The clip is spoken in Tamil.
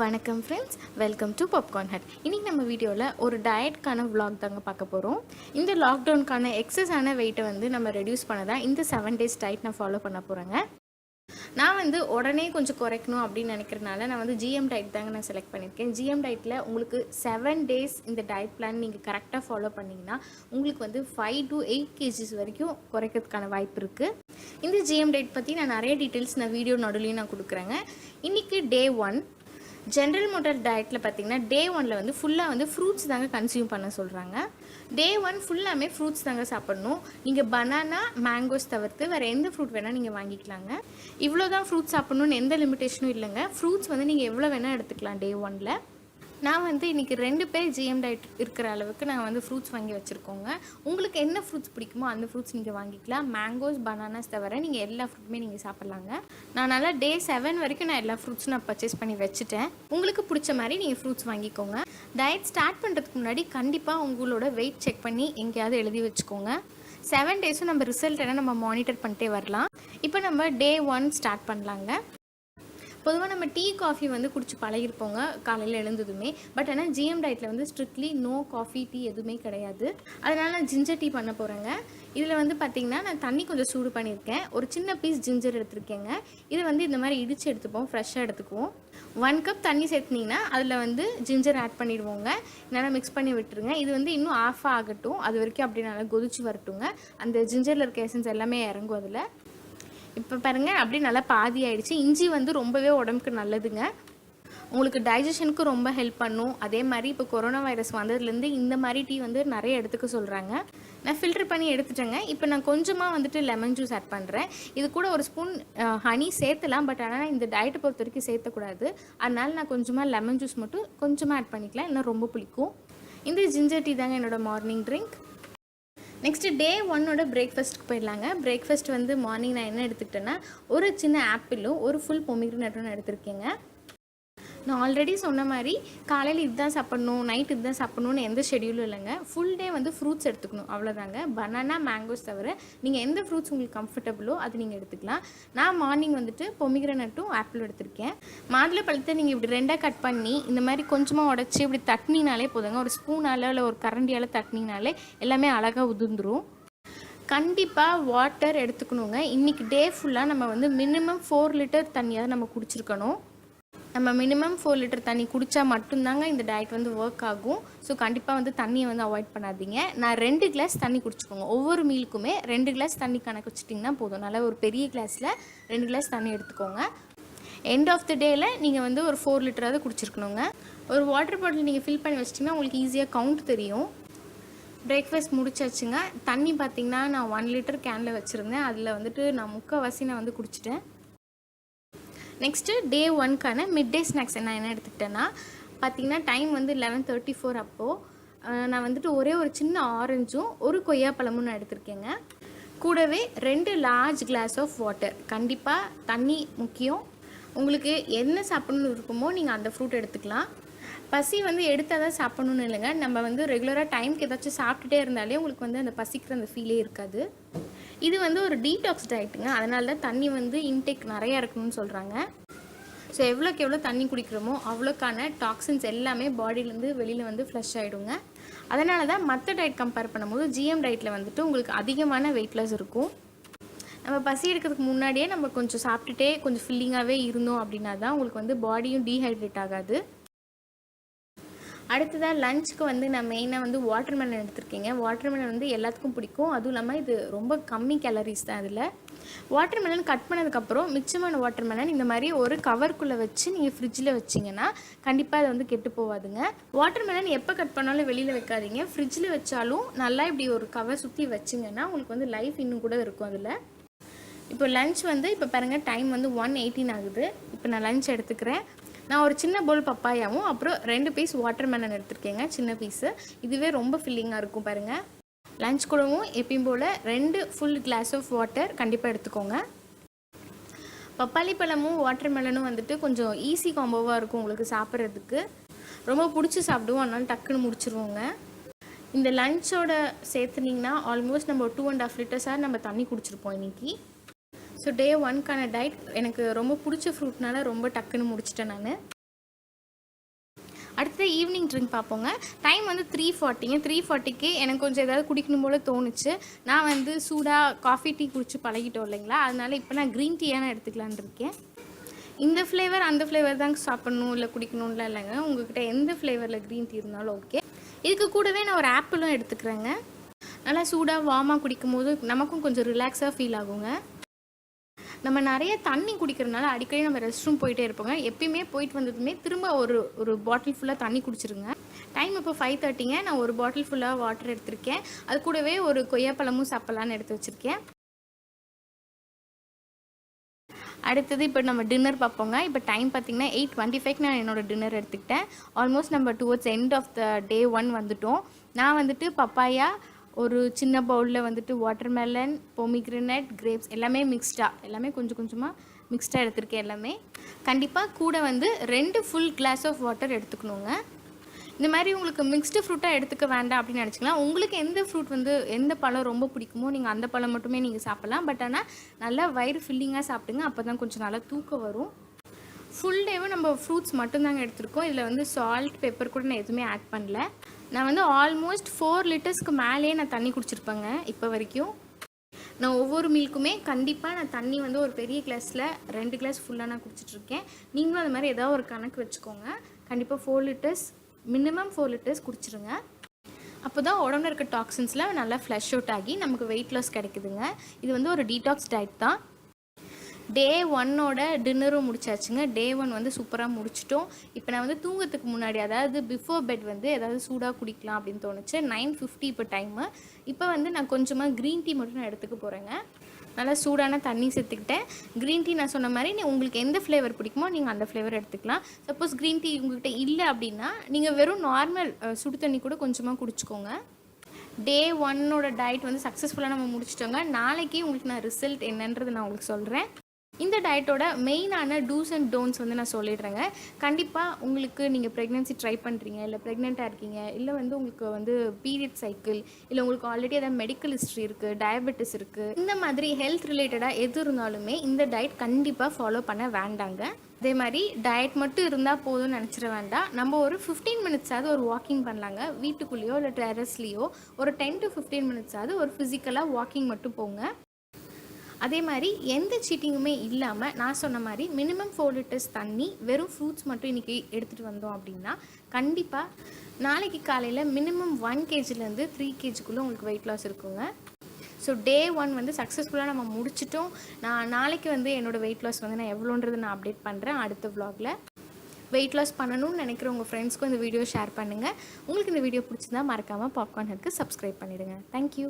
வணக்கம் friends, welcome to popcorn hut. இன்றைக்கி நம்ம வீடியோவில் ஒரு டயட்கான vlog தாங்க பார்க்க போகிறோம். இந்த லாக்டவுனுக்கான எக்ஸஸான வெயிட்டை நம்ம ரெடியூஸ் பண்ண தான் இந்த 7 days டயட் நான் ஃபாலோ பண்ண போகிறேங்க. நான் உடனே கொஞ்சம் குறைக்கணும் அப்படின்னு நினைக்கிறனால நான் ஜிஎம் டயட் தாங்க நான் செலக்ட் பண்ணியிருக்கேன். ஜிஎம் டயட்டில் உங்களுக்கு 7 days இந்த டயட் பிளான் நீங்கள் கரெக்டாக ஃபாலோ பண்ணிங்கன்னா உங்களுக்கு 5 to 8 kgs வரைக்கும் குறைக்கிறதுக்கான வாய்ப்பு இருக்குது. இந்த ஜிஎம் டயட் பற்றி நான் நிறைய டீட்டெயில்ஸ் நான் வீடியோ நடுலையும் நான் கொடுக்குறேங்க. இன்றைக்கி டே 1 ஜென்ரல் மோட்டர் டயட்டில் பார்த்தீங்கன்னா டே 1 ஃபுல்லாக ஃப்ரூட்ஸ் தாங்க கன்சியூம் பண்ண சொல்கிறாங்க. டே 1 ஃபுல்லாமே ஃப்ரூட்ஸ் தாங்க சாப்பிட்ணும். நீங்கள் பனானா, மேங்கோஸ் தவிர்த்து வேறு எந்த ஃப்ரூட் வேணால் நீங்கள் வாங்கிக்கலாங்க. இவ்வளோ தான் ஃப்ரூட்ஸ் சாப்பிட்ணுன்னு எந்த லிமிட்டேஷனும் இல்லைங்க. ஃப்ரூட்ஸ் நீங்கள் எவ்வளோ வேணால் எடுத்துக்கலாம் டே 1. நான் இன்றைக்கி 2 பேர் ஜிஎம் டயட் இருக்கிற அளவுக்கு நான் ஃப்ரூட்ஸ் வாங்கி வச்சுருக்கோங்க. உங்களுக்கு என்ன ஃப்ரூட்ஸ் பிடிக்குமோ அந்த ஃப்ரூட்ஸ் நீங்கள் வாங்கிக்கலாம். மேங்கோஸ், பனானாஸ் தவிர நீங்கள் எல்லா ஃப்ரூட்டுமே நீங்கள் சாப்பிட்லாங்க. நான் நல்லா டே 7 வரைக்கும் நான் எல்லா ஃப்ரூட்ஸும் நான் பர்ச்சேஸ் பண்ணி வச்சுட்டேன். உங்களுக்கு பிடிச்ச மாதிரி நீங்கள் ஃப்ரூட்ஸ் வாங்கிக்கோங்க. டயட் ஸ்டார்ட் பண்ணுறதுக்கு முன்னாடி கண்டிப்பாக உங்களோட வெயிட் செக் பண்ணி எங்கேயாவது எழுதி வச்சுக்கோங்க. 7 days நம்ம ரிசல்ட் என்ன நம்ம மானிட்டர் பண்ணிட்டே வரலாம். இப்போ நம்ம டே 1 ஸ்டார்ட் பண்ணலாங்க. பொதுவாக நம்ம டீ காஃபி குடிச்சு பழகிருப்போங்க காலையில் எழுந்ததுமே. பட் ஆனால் ஜிஎம் டயட்டில் ஸ்ட்ரிக்ட்லி நோ காஃபி, டீ எதுவுமே கிடையாது. அதனால் நான் ஜிஞ்சர் டீ பண்ண போகிறேங்க. இதில் பார்த்திங்கன்னா நான் தண்ணி கொஞ்சம் சூடு பண்ணியிருக்கேன். ஒரு சின்ன பீஸ் ஜிஞ்சர் எடுத்துருக்கேங்க. இதை இந்த மாதிரி இடித்து எடுத்துப்போம், ஃப்ரெஷ்ஷாக எடுத்துக்குவோம். 1 cup தண்ணி சேர்த்துனிங்கன்னா அதில் ஜிஞ்சர் ஆட் பண்ணிடுவோங்க. நல்லா மிக்ஸ் பண்ணி விட்டுருங்க. இது இன்னும் ஆஃப் ஆகட்டும். அது வரைக்கும் அப்படி நல்லா கொதிச்சு வரட்டுங்க. அந்த ஜிஞ்சரில் இருக்க எசன்ஸ் எல்லாமே இறங்கும் அதில். இப்போ பாருங்கள், அப்படி நல்லா பாதி ஆகிடுச்சு. இஞ்சி ரொம்பவே உடம்புக்கு நல்லதுங்க. உங்களுக்கு டைஜஷனுக்கு ரொம்ப ஹெல்ப் பண்ணும். அதே மாதிரி இப்போ கொரோனா வைரஸ் வந்ததுலேருந்து இந்த மாதிரி டீ நிறைய எடுத்துக்க சொல்கிறாங்க. நான் ஃபில்டர் பண்ணி எடுத்துட்டேங்க. இப்போ நான் கொஞ்சமாக லெமன் ஜூஸ் ஆட் பண்ணுறேன். இது கூட ஒரு ஸ்பூன் ஹனி சேர்த்துலாம். பட் ஆனால் இந்த டயட்டை பொறுத்த வரைக்கும் சேர்த்தக்கூடாது. அதனால் நான் கொஞ்சமாக லெமன் ஜூஸ் மட்டும் கொஞ்சமாக ஆட் பண்ணிக்கலாம். இன்னும் ரொம்ப பிடிக்கும். இந்த ஜிஞ்சர் டீ தாங்க என்னோடய மார்னிங் ட்ரிங்க். நெக்ஸ்ட்டு டே 1 பிரேக்ஃபாஸ்ட்டுக்கு போயிடலாங்க. பிரேக்ஃபாஸ்ட் மார்னிங் நான் என்ன எடுத்துக்கிட்டேன்னா ஒரு சின்ன ஆப்பிளும் ஒரு ஃபுல் பொமிக்ரனேட்டும் நான் எடுத்திருக்கேங்க. நான் ஆல்ரெடி சொன்ன மாதிரி காலையில் இதுதான் சாப்பிட்ணும், நைட் இதுதான் சாப்பிட்ணுன்னு எந்த ஷெடியூலும் இல்லைங்க. ஃபுல் டே ஃப்ரூட்ஸ் எடுத்துக்கணும், அவ்வளோதாங்க. பனானா, மேங்கோஸ் தவிர நீங்கள் எந்த ஃப்ரூட்ஸ் உங்களுக்கு கம்ஃபர்டபுளோ அது நீங்கள் எடுத்துக்கலாம். நான் மார்னிங் பொமிக்ரனேட்டும் ஆப்பிளும் எடுத்திருக்கேன். மாதுளை பழத்தை நீங்கள் இப்படி 2ஆக கட் பண்ணி இந்த மாதிரி கொஞ்சமாக உடச்சி இப்படி தட்டினாலே போதுங்க. ஒரு ஸ்பூனால் இல்லை ஒரு கரண்டியால் தட்டினாலே எல்லாமே அழகாக உதிர்ந்துடும். கண்டிப்பாக வாட்டர் எடுத்துக்கணுங்க. இன்றைக்கி டே ஃபுல்லாக நம்ம மினிமம் 4 லிட்டர் தண்ணியாவது நம்ம குடிச்சிருக்கணும். நம்ம மினிமம் 4 லிட்டர் தண்ணி குடித்தா மட்டும்தாங்க இந்த டயட் ஒர்க் ஆகும். ஸோ கண்டிப்பாக தண்ணியை அவாய்ட் பண்ணாதீங்க. நான் 2 கிளாஸ் தண்ணி குடிச்சிக்கோங்க. ஒவ்வொரு மீலுக்குமே 2 கிளாஸ் தண்ணி கணக்கு வச்சிட்டிங்கன்னா போதும். நல்லா ஒரு பெரிய கிளாஸில் 2 கிளாஸ் தண்ணி எடுத்துக்கோங்க. எண்ட் ஆஃப் த டேயில் நீங்கள் ஒரு 4 லிட்டராவது குடிச்சிருக்கணுங்க. ஒரு வாட்டர் பாட்டில் நீங்கள் ஃபில் பண்ணி வச்சிட்டிங்கன்னா உங்களுக்கு ஈஸியாக கவுண்ட் தெரியும். பிரேக்ஃபாஸ்ட் முடிச்சாச்சுங்க. தண்ணி பார்த்திங்கன்னா நான் 1 லிட்டர் கேனில் வச்சுருந்தேன். அதில் நான் முக்கால்வாசி நான் குடிச்சிட்டேன். நெக்ஸ்ட்டு டே 1க்கான மிட் டே ஸ்நாக்ஸ் நான் என்ன எடுத்துக்கிட்டேன்னா பார்த்திங்கன்னா டைம் 11:34 அப்போது நான் ஒரே ஒரு சின்ன ஆரஞ்சும் ஒரு கொய்யாப்பழமும் நான் எடுத்திருக்கேங்க. கூடவே 2 லார்ஜ் கிளாஸ் ஆஃப் வாட்டர். கண்டிப்பாக தண்ணி முக்கியம். உங்களுக்கு என்ன சாப்பிட்ணுன்னு இருக்குமோ நீங்கள் அந்த ஃப்ரூட் எடுத்துக்கலாம். பசி எடுத்தால் தான் சாப்பிட்ணுன்னு இல்லைங்க. நம்ம ரெகுலராக டைமுக்கு ஏதாச்சும் சாப்பிட்டுட்டே இருந்தாலே உங்களுக்கு அந்த பசிக்கிற அந்த ஃபீலே இருக்காது. இது ஒரு டீடாக்ஸ் டயட்டுங்க. அதனால தான் தண்ணி இன்டேக் நிறையா இருக்கணும்னு சொல்கிறாங்க. ஸோ எவ்வளோக்கு எவ்வளோ தண்ணி குடிக்கிறோமோ அவ்வளோக்கான டாக்ஸின்ஸ் எல்லாமே பாடியிலேருந்து வெளியில் ஃப்ளஷ் ஆகிடுங்க. அதனால தான் மற்ற டயட் கம்பேர் பண்ணும்போது ஜிஎம் டயட்டில் உங்களுக்கு அதிகமான வெயிட் லாஸ் இருக்கும். நம்ம பசி எடுக்கிறதுக்கு முன்னாடியே நம்ம கொஞ்சம் சாப்பிட்டுட்டே கொஞ்சம் ஃபில்லிங்காகவே இருந்தோம் அப்படின்னா தான் உங்களுக்கு பாடியும் டீஹைட்ரேட் ஆகாது. அடுத்ததாக லஞ்சுக்கு நான் மெயினாக வாட்டர்மெலன் எடுத்திருக்கேங்க. வாட்டர்மெலன் எல்லாத்துக்கும் பிடிக்கும். அதுவும் இல்லாமல் இது ரொம்ப கம்மி கேலரிஸ் தான் இதில். வாட்டர்மெலன் கட் பண்ணதுக்கப்புறம் மிச்சமான வாட்டர்மெலன் இந்த மாதிரி ஒரு கவருக்குள்ளே வச்சு நீங்கள் ஃப்ரிட்ஜில் வச்சிங்கன்னா கண்டிப்பாக அது கெட்டு போகாதுங்க. வாட்டர்மெலன் எப்போ கட் பண்ணாலும் வெளியில் வைக்காதீங்க. ஃப்ரிட்ஜில் வச்சாலும் நல்லா இப்படி ஒரு கவர் சுற்றி வச்சிங்கன்னா உங்களுக்கு லைஃப் இன்னும் கூட இருக்கும் அதில். இப்போ லஞ்ச் இப்போ பாருங்கள், டைம் 1:18 ஆகுது. இப்போ நான் லஞ்ச் எடுத்துக்கிறேன். நான் ஒரு சின்ன போல் பப்பாயாவும் அப்புறம் 2 பீஸ் வாட்டர்மெலன் எடுத்துருக்கேங்க, சின்ன பீஸு. இதுவே ரொம்ப ஃபில்லிங்காக இருக்கும் பாருங்கள். லஞ்ச் கூடவும் எப்பயும் போல் 2 ஃபுல் கிளாஸ் ஆஃப் வாட்டர் கண்டிப்பாக எடுத்துக்கோங்க. பப்பாளி பழமும் வாட்டர்மெலனும் கொஞ்சம் ஈஸி காம்போவாக இருக்கும் உங்களுக்கு சாப்பிட்றதுக்கு. ரொம்ப பிடிச்சி சாப்பிடுவோம், அதனால டக்குன்னு முடிச்சிருவோங்க. இந்த லஞ்சோட சேர்த்துனிங்கன்னா ஆல்மோஸ்ட் நம்ம 2.5 லிட்டர்ஸாக நம்ம தண்ணி குடிச்சிருப்போம் இன்றைக்கி. ஸோ டே 1க்கான டயட் எனக்கு ரொம்ப பிடிச்ச ஃப்ரூட்னால ரொம்ப டக்குன்னு முடிச்சிட்டேன் நான். அடுத்து ஈவினிங் ட்ரிங்க் பார்ப்போங்க. டைம் வந்து 3:40ங்க. 3:40க்கு எனக்கு கொஞ்சம் ஏதாவது குடிக்கணும் போல் தோணுச்சு. நான் வந்து சூடாக காஃபி டீ குடிச்சு பழகிட்டோம் இல்லைங்களா, அதனால இப்போ நான் க்ரீன் டீயாக நான் எடுத்துக்கலான்னு இருக்கேன். இந்த ஃப்ளேவர் அந்த ஃப்ளேவர் தாங்க சாப்பிட்ணும் இல்லை குடிக்கணும்லாம் இல்லைங்க. உங்கள்கிட்ட எந்த ஃப்ளேவரில் க்ரீன் டீ இருந்தாலும் ஓகே. இதுக்கு கூடவே நான் ஒரு ஆப்பிளும் எடுத்துக்கிறேங்க. நல்லா சூடாக வார்மாக குடிக்கும் போது நமக்கும் கொஞ்சம் ரிலாக்ஸாக ஃபீல் ஆகுங்க. நம்ம நிறைய தண்ணி குடிக்கிறதுனால அடிக்கடி நம்ம ரெஸ்ட் ரூம் போயிட்டே இருப்போங்க. எப்பயுமே போயிட்டு வந்ததுமே திரும்ப ஒரு பாட்டில் ஃபுல்லாக தண்ணி குடிச்சிருங்க. டைம் இப்போ 5:30ங்க. நான் ஒரு பாட்டில் ஃபுல்லாக வாட்டர் எடுத்திருக்கேன். அது கூடவே ஒரு கொய்யாப்பழமும் சாப்பிட்லான்னு எடுத்து வச்சுருக்கேன். அடுத்தது இப்போ நம்ம டின்னர் பார்ப்போங்க. இப்போ டைம் பார்த்திங்கன்னா 8:25க்கு நான் என்னோடய டின்னர் எடுத்துக்கிட்டேன். ஆல்மோஸ்ட் நம்ம டுவர்ட்ஸ் எண்ட் ஆஃப் த டே 1 வந்துட்டோம். நான் வந்துட்டு பப்பாயா, ஒரு சின்ன பவுலில் வந்துட்டு வாட்டர்மெலன், பொமிக்ரனட், கிரேப்ஸ் எல்லாமே எல்லாமே கொஞ்சம் கொஞ்சமாக மிக்ஸ்டாக எடுத்திருக்கேன். எல்லாமே கண்டிப்பாக கூட வந்து 2 ஃபுல் கிளாஸ் ஆஃப் வாட்டர் எடுத்துக்கணுங்க. இந்த மாதிரி உங்களுக்கு மிக்ஸ்டு ஃப்ரூட்டாக எடுத்துக்க வேண்டாம் அப்படின்னு நினச்சிக்கலாம். உங்களுக்கு எந்த ஃப்ரூட் வந்து எந்த பழம் ரொம்ப பிடிக்குமோ நீங்கள் அந்த பழம் மட்டுமே நீங்கள் சாப்பிட்லாம். பட் ஆனால் நல்லா வயிறு ஃபில்லிங்காக சாப்பிடுங்க. அப்போ தான் கொஞ்சம் நல்லா தூக்கம் வரும். ஃபுல் டேவும் நம்ம ஃப்ரூட்ஸ் மட்டும்தாங்க எடுத்துருக்கோம். இதில் வந்து சால்ட், பெப்பர் கூட நான் எதுவுமே ஆட் பண்ணல. நான் வந்து ஆல்மோஸ்ட் 4 லிட்டர்ஸ்க்கு மேலேயே நான் தண்ணி குடிச்சிருப்பேங்க இப்போ வரைக்கும். நான் ஒவ்வொரு மீலுக்குமே கண்டிப்பாக நான் தண்ணி வந்து ஒரு பெரிய கிளாஸில் 2 கிளாஸ் ஃபுல்லாக நான் குடிச்சிட்ருக்கேன். நீங்களும் அது மாதிரி ஏதாவது ஒரு கணக்கு வச்சுக்கோங்க. கண்டிப்பாக 4 லிட்டர்ஸ் மினிமம் 4 லிட்டர்ஸ் குடிச்சிருங்க. அப்போ தான் உடம்புல இருக்க டாக்ஸின்ஸ்லாம் நல்லா ஃப்ளஷ் அவுட் ஆகி நமக்கு வெயிட் லாஸ் கிடைக்குதுங்க. இது வந்து ஒரு டீடாக்ஸ் டயட் தான். டே 1ஓட டின்னரும் முடிச்சாச்சுங்க. டே 1 வந்து சூப்பராக முடிச்சிட்டோம். இப்போ நான் வந்து தூங்கத்துக்கு முன்னாடி, அதாவது பிஃபோர் பெட் வந்து ஏதாவது சூடாக குடிக்கலாம் அப்படின்னு தோணுச்சு. 9:50 இப்போ டைமு. இப்போ வந்து நான் கொஞ்சமாக க்ரீன் டீ மட்டும் நான் எடுத்துக்க போகிறேங்க. நல்லா சூடான தண்ணி சேர்த்துக்கிட்டேன். க்ரீன் டீ நான் சொன்ன மாதிரி உங்களுக்கு எந்த ஃப்ளேவர் பிடிக்குமோ நீங்கள் அந்த ஃப்ளேவர் எடுத்துக்கலாம். சப்போஸ் க்ரீன் டீ உங்கள்கிட்ட இல்லை அப்படின்னா நீங்கள் வெறும் நார்மல் சுடு தண்ணி கூட கொஞ்சமாக குடிச்சிக்கோங்க. டே 1ஓட டயட் வந்து சக்ஸஸ்ஃபுல்லாக நம்ம முடிச்சிட்டோங்க. நாளைக்கு உங்களுக்கு நான் ரிசல்ட் என்னன்றது நான் உங்களுக்கு சொல்கிறேன். இந்த டயட்டோட மெயினான டூஸ் அண்ட் டோன்ட்ஸ் வந்து நான் சொல்லிடுறேங்க. கண்டிப்பாக உங்களுக்கு நீங்கள் ப்ரெக்னென்சி ட்ரை பண்ணுறீங்க, இல்லை ப்ரெக்னெண்ட்டாக இருக்கீங்க, இல்லை வந்து உங்களுக்கு வந்து பீரியட் சைக்கிள், இல்லை உங்களுக்கு ஆல்ரெடி ஏதாவது மெடிக்கல் ஹிஸ்ட்ரி இருக்குது, டயபெட்டிஸ் இருக்குது, இந்த மாதிரி ஹெல்த் ரிலேட்டடாக எது இருந்தாலுமே இந்த டயட் கண்டிப்பாக ஃபாலோ பண்ண வேண்டாங்க. அதே மாதிரி டயட் மட்டும் இருந்தால் போதும்னு நினச்சிட வேண்டாம். நம்ம ஒரு 15 மினிட்ஸாவது ஒரு வாக்கிங் பண்ணலாங்க. வீட்டுக்குள்ளேயோ இல்லை டெரஸ்லேயோ ஒரு 10 to 15 மினிட்ஸாவது ஒரு ஃபிசிக்கலாக வாக்கிங் மட்டும் போங்க. அதே மாதிரி எந்த சீட்டிங்குமே இல்லாமல் நான் சொன்ன மாதிரி மினிமம் 4 லிட்டர்ஸ் தண்ணி, வெறும் ஃப்ரூட்ஸ் மட்டும் இன்றைக்கி எடுத்துகிட்டு வந்தோம் அப்படின்னா கண்டிப்பாக நாளைக்கு காலையில் மினிமம் 1 kgலேருந்து 3 kgக்குள்ளே உங்களுக்கு வெயிட் லாஸ் இருக்குங்க. ஸோ டே 1 வந்து சக்ஸஸ்ஃபுல்லாக நம்ம முடிச்சிட்டோம். நான் நாளைக்கு வந்து என்னோடய வெயிட் லாஸ் வந்து நான் எவ்வளோன்றது நான் அப்டேட் பண்ணுறேன் அடுத்த vlogல. வெயிட் லாஸ் பண்ணணும்னு நினைக்கிற உங்கள் ஃப்ரெண்ட்ஸ்க்கும் இந்த வீடியோ ஷேர் பண்ணுங்கள். உங்களுக்கு இந்த வீடியோ பிடிச்சிருந்தா மறக்காமல் பாப்கார்ன் ஹட்க்கு சப்ஸ்கிரைப் பண்ணிவிடுங்க. தேங்க்யூ.